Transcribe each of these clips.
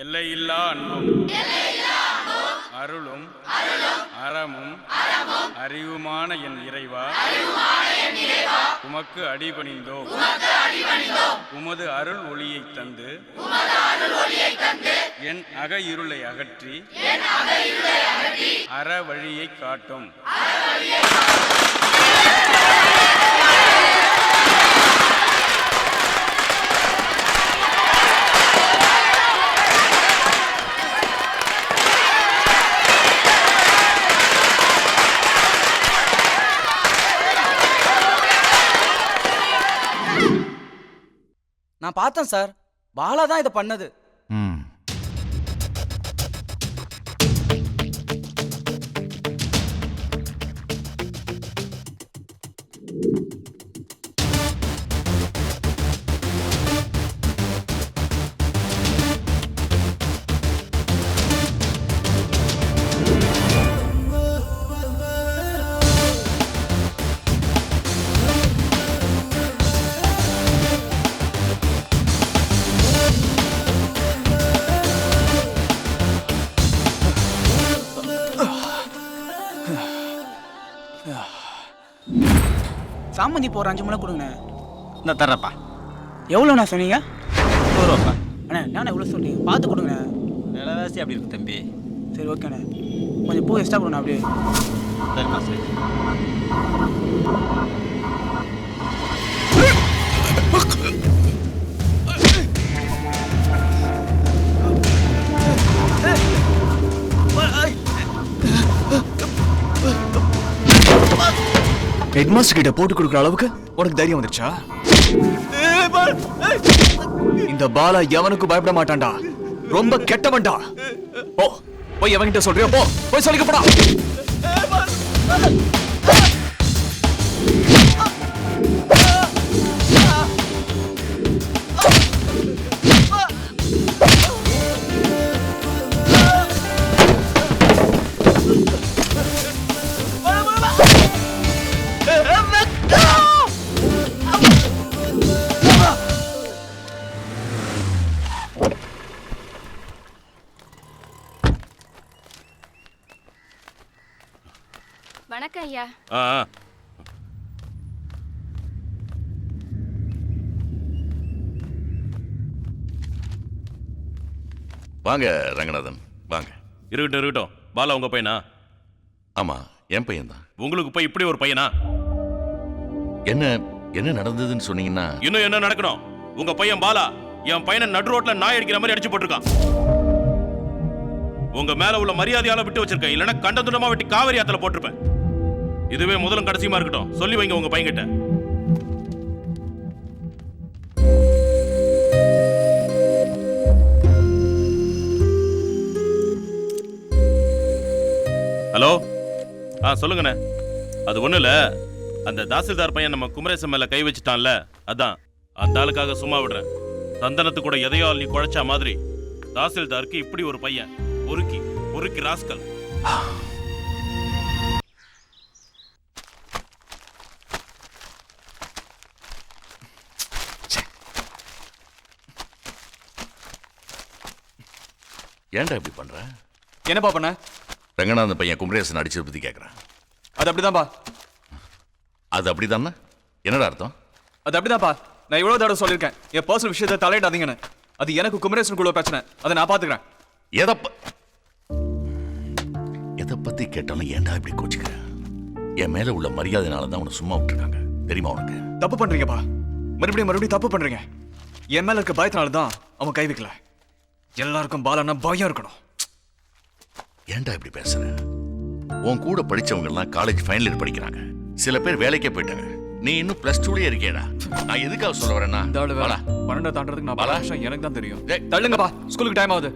எல்லையில்லா அன்பும் அருளும் அறமும் அறிவுமான என் இறைவா, உமக்கு அடிபணிந்தோம். உமது அருள் ஒளியைத் தந்து என் அக இருளை அகற்றி அற வழியைக் காட்டும். நான் பார்த்தேன் சார், பாலா தான் இதை பண்ணது. சாமந்தி போற 5 முளை கொடுங்க. நான் தர்றப்பா. எவ்வளோண்ணா சொன்னீங்க? 100 ரூபாப்பா. அண்ணா நான் எவ்வளோ சொல்றீங்க, பார்த்து கொடுங்க. விலைவாசி அப்படி இருக்கு தம்பி. சரி ஓகேண்ணே, கொஞ்சம் பூ எக்ஸ்ட்ரா கொடுங்க அப்படியே. சரிப்பா சரி. ஹெட்மாஸ்டர் கிட்ட போட்டு கொடுக்குற அளவுக்கு உனக்கு தைரியம் வந்துருச்சா? இந்த பாலா எவனுக்கும் பயப்பட மாட்டான்டா, ரொம்ப கெட்டவன்டா. ஓ போய் எவன்கிட்ட சொல்றியோ போ, போய் சொல்லிக்கப்படா. வணக்கம் ஐயா. வாங்க ரங்கநாதன் வாங்க. இருக்கட்டும். பாலா உங்க பையனா? ஆமா, என் பையன் தான். உங்களுக்கு போய் இப்படி ஒரு பையனா? என்ன என்ன நடந்ததுன்னு சொன்னீங்கன்னா? இன்னும் என்ன நடக்கணும்? உங்க பையன் பாலா என் பையனை நடு ரோட்ல நாய் அடிக்கிற மாதிரி அடிச்சு போட்டிருக்கான். உங்க மேல உள்ள மரியாதையால விட்டு வச்சிருக்கேன், இல்லைன்னா கண்டதுண்டமா வெட்டி காவிரி ஆத்துல போட்டிருப்பேன். இதுவே முதலும் கடைசியுமா இருக்கட்டும். சொல்லி வைங்க உங்க பையன்கிட்ட. ஹலோ, சொல்லுங்கண்ணே. அது ஒண்ணு இல்ல, அந்த தாசில்தார் பையன் நம்ம குமரேசன் மேல கை வச்சுட்டான்ல, அதான் அந்த ஆளுக்காக சும்மா விடுறேன். சந்தனத்து கூட எதையோ நீ குழைச்சா மாதிரி தாசில்தாருக்கு இப்படி ஒரு பையன். பொறுக்கி ராஸ்கல். ஏன்டா இப்படி பண்ற? என்னப்பா பண்ண? ரங்கநாதன் பையன் குமரேசன் அடிச்சதை பத்தி கேட்கறேன். அது அப்படிதான்ப்பா. அது அப்படிதானே? என்னடா அர்த்தம்? அது அப்படிதான்ப்பா. நான் இவ்வளவு தடவை சொல்லியிருக்கேன், என் பர்சனல் விஷயத்தை தலையிடாதீங்கன்னு. அது எனக்கு குமரேசனுக்குள்ள பிரச்சனை, அதை நான் பாத்துக்கிறேன். எதை பத்தி கேட்டாலும் ஏன்டா இப்படி கோச்சுக்க? என் மேல உள்ள மரியாதைனால தான் உன்னை சும்மா விட்டுருக்காங்க, தெரியுமா உனக்கு? தப்பு பண்றீங்கப்பா, மறுபடியும் தப்பு பண்றீங்க. என் மேல இருக்க பயத்தினால தான் அவன் கை வைக்கல. எல்லாருக்கும் பாலன்னா பயம் இருக்கணும். ஏன்டா இப்படி பேசுற? உன் கூட படிச்சவங்க எல்லாம் காலேஜ் ஃபைனல் இயர் படிக்கிறாங்க, சில பேர் வேலைக்கே போயிட்டாங்க. நீ இன்னும் +2லயே இருக்கேடா. நான் எதுக்காக சொல்ல வரேன்னா, 12 தாண்டறதுக்கு நான் பல வருஷம் எனக்கு தான் தெரியும். தள்ளுங்கப்பா, ஸ்கூலுக்கு டைம் ஆகுது.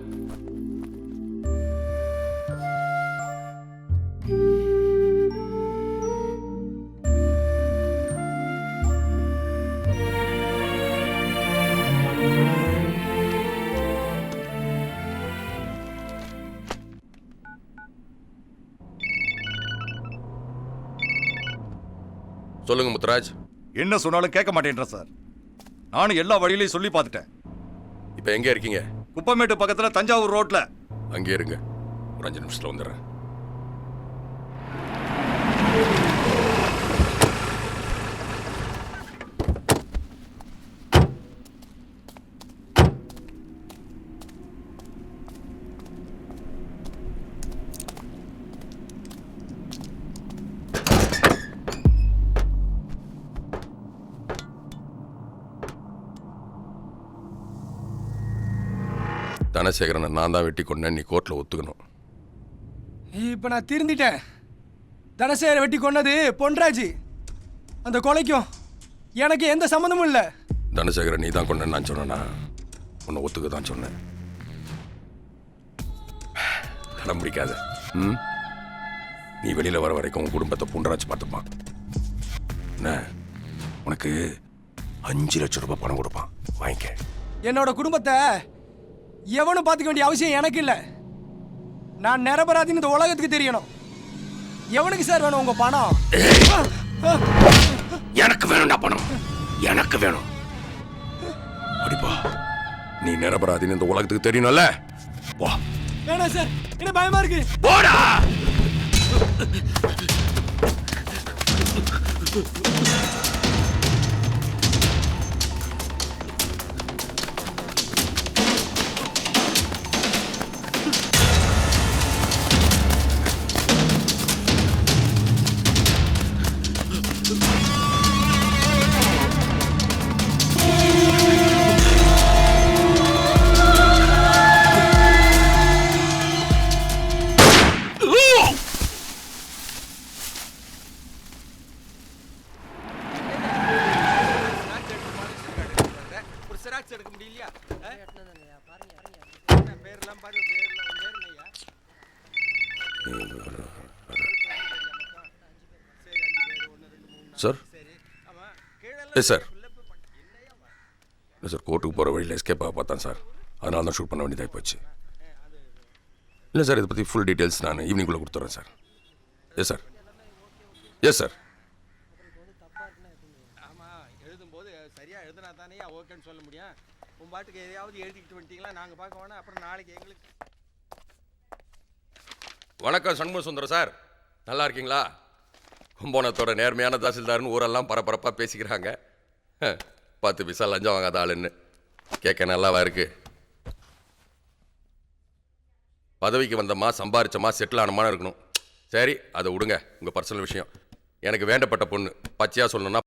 சொல்லுங்க முத்துராஜ். என்ன சொன்னாலும் கேட்க மாட்டேன்ற சார். நானும் எல்லா வழியிலையும் சொல்லி பார்த்துட்டேன். இப்போ எங்க இருக்கீங்க? குப்பமேட்டு பக்கத்துல தஞ்சாவூர் ரோட்ல. அங்கே இருங்க, ஒரு 5 நிமிஷத்துல வந்துடுறேன். தனசேகரனை நான் தான் வெட்டி கொண்டேன், நீ கோர்ட்ல ஒத்துக்கணும். இப்போ நான் திருந்திட்டேன். தனசேகரை வெட்டி கொன்னது பொன்ராஜ். அந்த கொலைக்கும் எனக்கு எந்த சம்மந்தமும் இல்லை. தனசேகரன் நீ தான் கொண்டேன்னு நான் சொன்னேன்னா உன்னை ஒத்துக்க தான் சொன்னேன். தடம் பிடிக்காத. நீ வெளியில வர வரைக்கும் உன் குடும்பத்தை பொன்ராஜ் பார்த்துப்பான். என்ன, உனக்கு 5 லட்சம் ரூபாய் பணம் கொடுப்பான், வாங்கிக்க. என்னோட குடும்பத்தை எவனும் பார்த்துக்க வேண்டிய அவசியம் எனக்கு இல்லை. நான் நிரபராதின்னு இந்த உலகத்துக்கு தெரியணும். எவனுக்கு சார் வேணும் உங்க பணம்? எனக்கு வேணும்டா பணம், எனக்கு வேணும். அடிப்பா, நீ நிரபராதின்னு இந்த உலகத்துக்கு தெரியணும்ல. வா. வேணாம் சார், என்ன பயமா இருக்கு. போடா. சார், சார் இல்லை சார், கோர்ட்டுக்கு போகிற வழியில் எஸ்கேப் ஆக பார்த்தேன் சார். அதனால தான் ஷூட் பண்ண வேண்டியதாகி போச்சு. இல்லை சார், இதை பற்றி ஃபுல் டீட்டெயில்ஸ் நான் ஈவினிங்குள்ளே கொடுத்துட்றேன் sir. Yes sir, yes sir. ஆமாம், எழுதும்போது சரியாக எழுதுனா தானே ஓகேன்னு சொல்ல முடியும். உன் பாட்டுக்கு எதையாவது எழுதிக்கிட்டு வந்துட்டீங்களா, நாங்கள் பார்க்க வேணாம். அப்புறம் நாளைக்கு எங்களுக்கு. வணக்கம் சண்முக சுந்தரம் சார், நல்லா இருக்கீங்களா? கும்போணத்தோட நேர்மையான தாசில்தார்னு ஊரெல்லாம் பரபரப்பாக பேசிக்கிறாங்க. 10 பைசா லஞ்சம் வாங்காத ஆளுன்னு கேட்க நல்லாவா இருக்கு? பதவிக்கு வந்தம்மா, சம்பாரிச்சம்மா, செட்டில் ஆனமான இருக்கணும். சரி, அதை விடுங்க, உங்கள் பர்சனல் விஷயம். எனக்கு வேண்டப்பட்ட பொண்ணு, பச்சையாக சொல்லணும்னா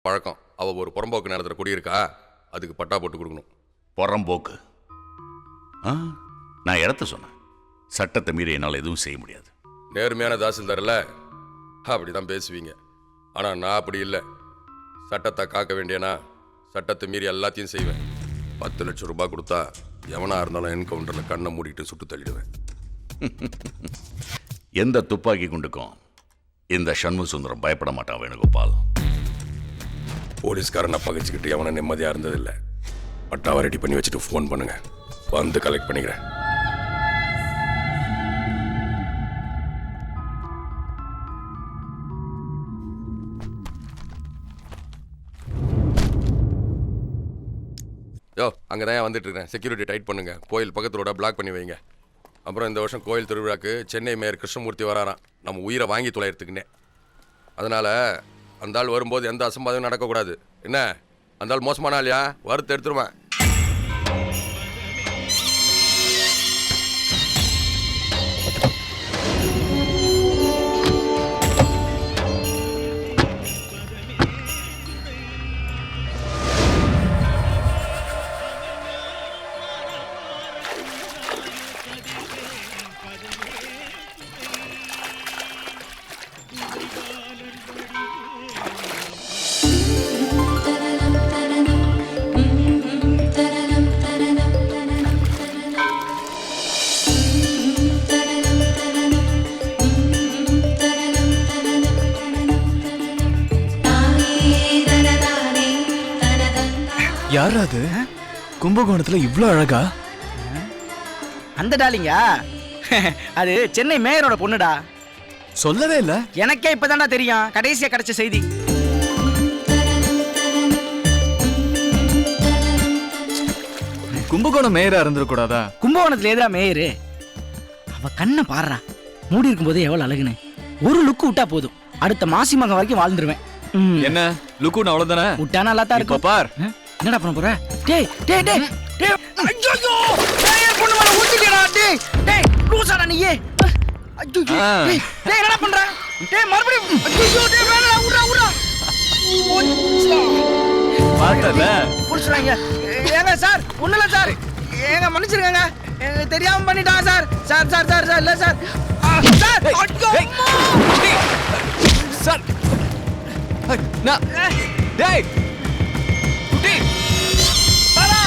பழக்கம். அவள் ஒரு புறம்போக்கு நேரத்தில் குடியிருக்கா, அதுக்கு பட்டா போட்டு கொடுக்கணும். புறம்போக்கு? நான் இடத்த சொன்னேன். சட்டத்தை மீறி என்னால் எதுவும் செய்ய முடியாது. நேர்மையான தாசில்தாரில் அப்படி தான் பேசுவீங்க. ஆனால் நான் அப்படி இல்லை. சட்டத்தை காக்க வேண்டியனா சட்டத்தை மீறி எல்லாத்தையும் செய்வேன். 10 லட்சம் ரூபாய் கொடுத்தா எவனாக இருந்தாலும் என்கவுண்டரில் கண்ணை மூடிட்டு சுட்டு தள்ளிடுவேன். எந்த துப்பாக்கி குண்டுக்கும் இந்த சண்முக சுந்தரம் பயப்பட மாட்டான் வேணுகோபால். போலீஸ்காரனை பகைச்சிக்கிட்டு எவனை நிம்மதியாக இருந்ததில்லை. பட்டாவை ரெடி பண்ணி வச்சுட்டு ஃபோன் பண்ணுங்க, வந்து கலெக்ட் பண்ணிக்கிறேன். யோ, அங்கே தான் வந்துட்டு இருக்கேன். செக்யூரிட்டி டைட் பண்ணுங்க. கோயில் பக்கத்து ரோட பிளாக் பண்ணி வைங்க. அப்புறம் இந்த வருஷம் கோயில் திருவிழாக்கு சென்னை மேயர் கிருஷ்ணமூர்த்தி வராராம், நம்ம உயிரை வாங்கி தொலைகிறதுக்குன்னே. அதனால் அந்த ஆள் வரும்போது எந்த அசம்பாதமும் நடக்கக்கூடாது. என்ன, அந்த ஆள் மோசமான ஆளியா? வறுத்து எடுத்துருவேன். யார் அது கும்பகோணத்துல இவ்ளோ அழகா? அந்த டாலிங்கா? அது சென்னை மேயரோட பொண்ணுடா. சொல்லவே இல்ல. எனக்கே இப்பதான்டா தெரியும், கடைசியா கிடைச்ச செய்தி. கும்பகோணம் மேயரா இருந்துடக்கூடாதா? கும்பகோணத்துல எதிரா மேயரு? அவ கண்ணை பாடுறா, மூடி இருக்கும்போது எவ்வளவு அழகுன்னு. ஒரு லுக்கு விட்டா போதும், அடுத்த மாசி மகம் வரைக்கும் வாழ்ந்துருவேன். என்ன லுக்கு அவ்வளவுதானே? விட்டா நல்லா தான் இப்ப இருக்கும். பார். என்னடா பண்ண போற? டேய் டேய் டேய் டேய், ஐயோ டேய், பொண்ணு மேல ஊத்திட்டடா. டேய் டேய், லூசாடா நீ. ஐயோ டேய் டேய், என்னடா பண்ற? டேய் மறுபடியும் ஐயோ டேய், வேணடா, உட்றா உட்றா. பார்த்தல புடிச்சறாங்க. ஏங்க சார், ஒண்ணுல சார், ஏங்க மன்னிச்சிருங்க, தெரியாம பண்ணிட்டாங்க sir. Sir sir sir sir, இல்ல சார். சார் ஐயோ சார். நான் டேய் குட்டி பாரா.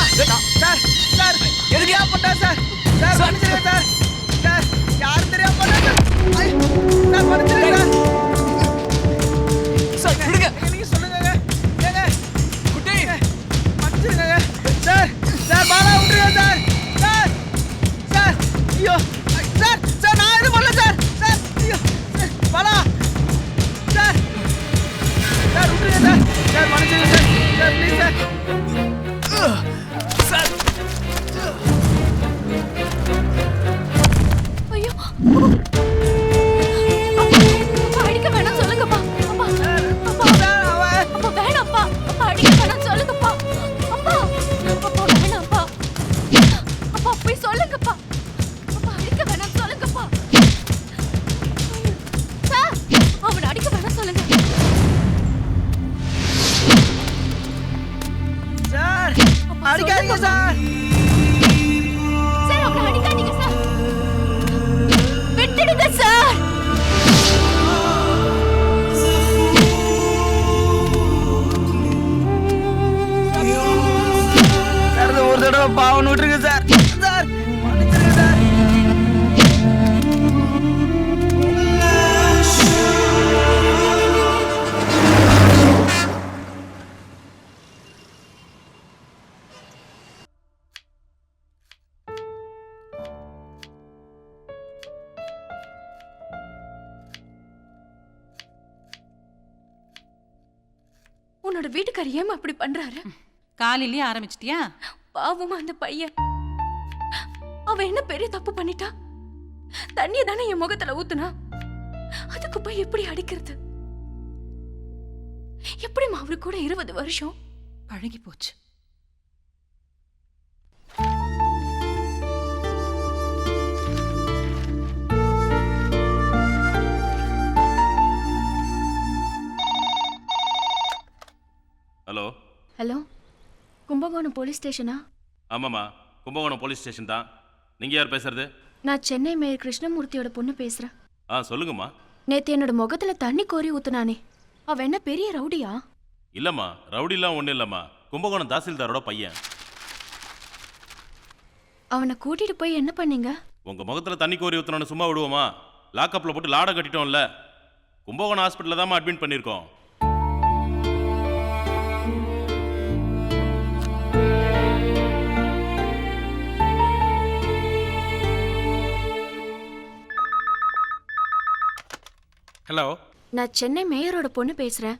சார் சார், எதுக்கியா பண்ணா சார்? சார் மன்னிச்சிருங்க சார். சார் யாரும் தெரியாம பண்ணா சார். சார் மன்னிச்சிருங்க சார். சார் விடுங்க. நீங்க சொல்லுங்க. ஏங்க குட்டி மன்னிச்சிருங்க சார். சார் பாரா விட்டுருங்க சார். சார் சார் ஐயோ சார். சார் நான் எதுவும் பண்ணல சார். சார் ஐயோ சார், பாரா சார். சார் விட்டுருங்க சார். சார் மன்னிச்சிருங்க sir. Sir please sir. Sir ஐயோ அப்பா, அடிக்க வேணாம் சொல்லுங்கப்பா. அப்பா அப்பா அப்பா வேணாம்ப்பா. அப்பா அடிக்க வேணாம் சொல்லுங்கப்பா. அப்பா அப்பா வேணாம்ப்பா. அப்பா போய் சொல்லுங்கப்பா. அப்பா அடிக்க வேணாம் சொல்லுங்கப்பா. சார் அவனை அடிக்க வேணாம் சொல்லுங்க. சார் அடிக்காதீங்க சார். சார் அவனை அடிக்காதீங்க சார். விட்டுடுங்க சார். சார் ஒரு தடவை பாவம் விட்டுருங்க சார். சார் மன்னிச்சிருங்க சார். உன்னோட வீட்டுக்காரர் ஏன் அப்படி பண்றாரு? காலையிலேயே ஆரம்பிச்சிட்டியா? பாவமா அந்த பையன். அவன் என்ன பெரிய தப்பு பண்ணிட்டா? தண்ணியை தானே என் முகத்துல ஊத்துனா, அதுக்கு போய் எப்படி அடிக்கிறது? எப்படிமா அவரு கூட 20 வருஷம் பழகி போச்சு. ஹலோ ஹலோ, கும்பகோணம் போலீஸ் ஸ்டேஷனா? ஆமாம்மா, கும்பகோணம் போலீஸ் ஸ்டேஷன் தான். நீங்கள் யார் பேசுறது? நான் சென்னை மேயர் கிருஷ்ணமூர்த்தியோட பொண்ணு பேசுறேன். சொல்லுங்கம்மா. நேத்து என்னோட முகத்துல தண்ணி கோரி ஊத்துனானே, அவன் என்ன பெரிய ரவுடியா? இல்லைம்மா, ரவுடிலாம் ஒன்றும் இல்லைம்மா. கும்பகோணம் தாசில்தாரோட பையன். அவனை கூட்டிட்டு போய் என்ன பண்ணீங்க? உங்கள் முகத்தில் தண்ணி கோரி ஊற்றணும்னு சும்மா விடுவோமா? லாக்கப்பில் போட்டு லாடம் கட்டிட்டோம்ல. கும்பகோணம் ஹாஸ்பிட்டலில் தான்மா அட்மிட் பண்ணியிருக்கோம். ஹலோ, நான் சென்னை மேயரோட பொண்ணு பேசுறேன்.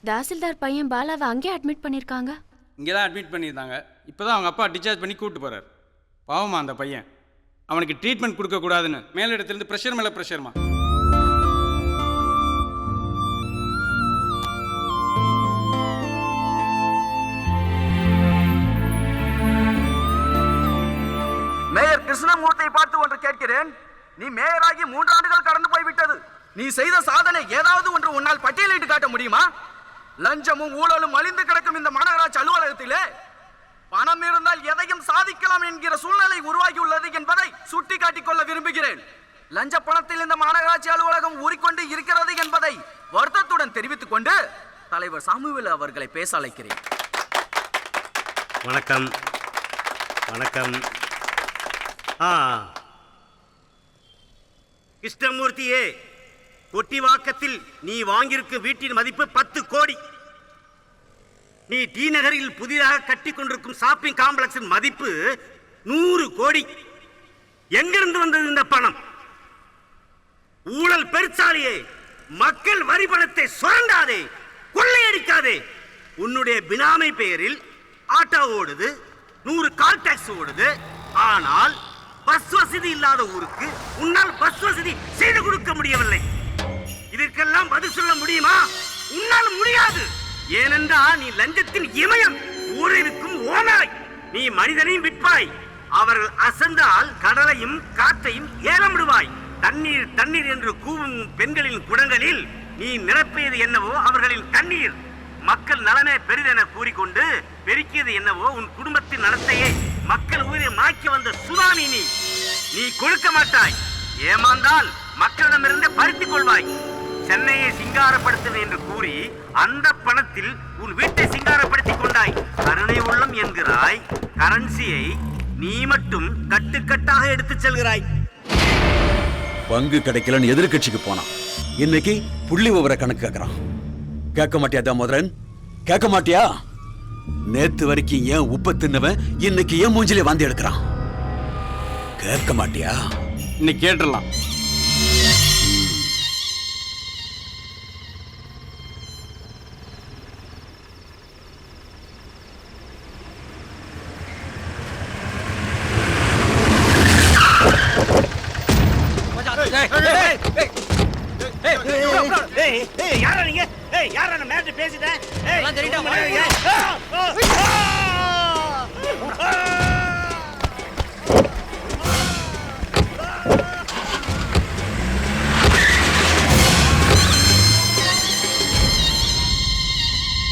தாசில்தார் பையன் பாலாவை அங்கே அட்மிட் பண்ணிருக்காங்க. இங்கே தான் அட்மிட் பண்ணியிருந்தாங்க. இப்போ தான் அவங்க அப்பா டிஸ்சார்ஜ் பண்ணி கூப்பிட்டு போகிறார். பாவமா அந்த பையன். அவனுக்கு ட்ரீட்மெண்ட் கொடுக்கக்கூடாதுன்னு மேலிடத்துலேருந்து ப்ரெஷர் மேலே ப்ரெஷர்மா. மேயர் கிருஷ்ணமூர்த்தியை பார்த்து ஒன்று கேட்கிறேன். நீ மேயராகி 3 ஆண்டுகள் கடந்து போய்விட்டது. நீ செய்த சாதனை ஏதாவது ஒன்று உன்னால் பட்டியலிட்டு காட்ட முடியுமா? லஞ்சமும் ஊழலும் அழிந்து கிடக்கும் இந்த மாநகராட்சி அலுவலகத்திலே பணம் இருந்தால் எதையும் சாதிக்கலாம் என்கிற சூழ்நிலை உருவாகியுள்ளது என்பதை சுட்டிக்காட்டிக் கொள்ள விரும்புகிறேன். லஞ்ச பணத்தில் இந்த மாநகராட்சி அலுவலகம் ஊறிக்கொண்டு இருக்கிறது என்பதை வருத்தத்துடன் தெரிவித்துக் கொண்டு தலைவர் சாமுவேல் அவர்களை பேச அழைக்கிறேன். வணக்கம். வணக்கம். கிருஷ்ணமூர்த்தியே, கொட்டிவாக்கத்தில் நீ வாங்கியிருக்கும் வீட்டின் மதிப்பு 10 கோடி. நீ டி நகரில் புதிதாக கட்டி கொண்டிருக்கும் ஷாப்பிங் காம்ப்ளெக்ஸின் மதிப்பு 100 கோடி. எங்கிருந்து வந்தது இந்த பணம்? ஊழல் பெருச்சாலியே, மக்கள் வரி பணத்தை சுரண்டாதே, கொள்ளையடிக்காதே. உன்னுடைய பினாமி பெயரில் ஆட்டோ ஓடுது, 100 கால் டாக்ஸி ஓடுது. ஆனால் பஸ் வசதி இல்லாத ஊருக்கு உன்னால் பஸ் வசதி செய்து கொடுக்க முடியவில்லை. இதற்கெல்லாம் பதில் சொல்ல முடியுமா? உன்னால் முடியாது. ஏனென்றால் நீ லஞ்சத்தின் இமயம், ஊரிற்கும் ஓனாய். நீ மனிதனையும் விற்பாய். அவர்கள் அசந்தால் கடலையும் காற்றையும் ஏலமிடுவாய். தண்ணீர் தண்ணீர் என்று கூவும் பெண்களின் குடங்களில் நீ நிரப்பியது என்னவோ அவர்களின் கண்ணீர். மக்கள் நலனே பெரிதென கூறிக்கொண்டு பெருக்கியது என்னவோ உன் குடும்பத்தின் நலத்தையே மக்கள் உயிரை மாய்க்க வந்த சுனாமி நீ. நீ கொடுக்க மாட்டாய். ஏமாந்தால் மக்களிடமிருந்து பறித்துக் கொள்வாய். சென்னையை சிங்காரப்படுத்துவேன் என்று கூறி அந்த பணத்தில் உன் வீட்டை சிங்காரப்படுத்திக் கொண்டாய். கருணை உள்ளம் என்கிறாய். கரன்சியை நீ மட்டும் கட்டுக்கட்டாக எடுத்துச் செல்கிறாய். பங்கு கிடைக்கலன்னு எதிர்கட்சிக்கு போனான். இன்னைக்கு புள்ளி விவர கணக்கு கேட்கறான். கேட்க மாட்டியா தாமோதரன்? கேட்க மாட்டியா? நேத்து வரைக்கும் ஏன் உப்ப தின்னவன் இன்னைக்கு ஏன் மூஞ்சிலே வாந்தி எடுக்கிறான்? கேட்க மாட்டியா? இன்னைக்கு கேட்டுடலாம். யாரா நீங்க? யாரா நான் மேட்ச் பேசிட்டேன்?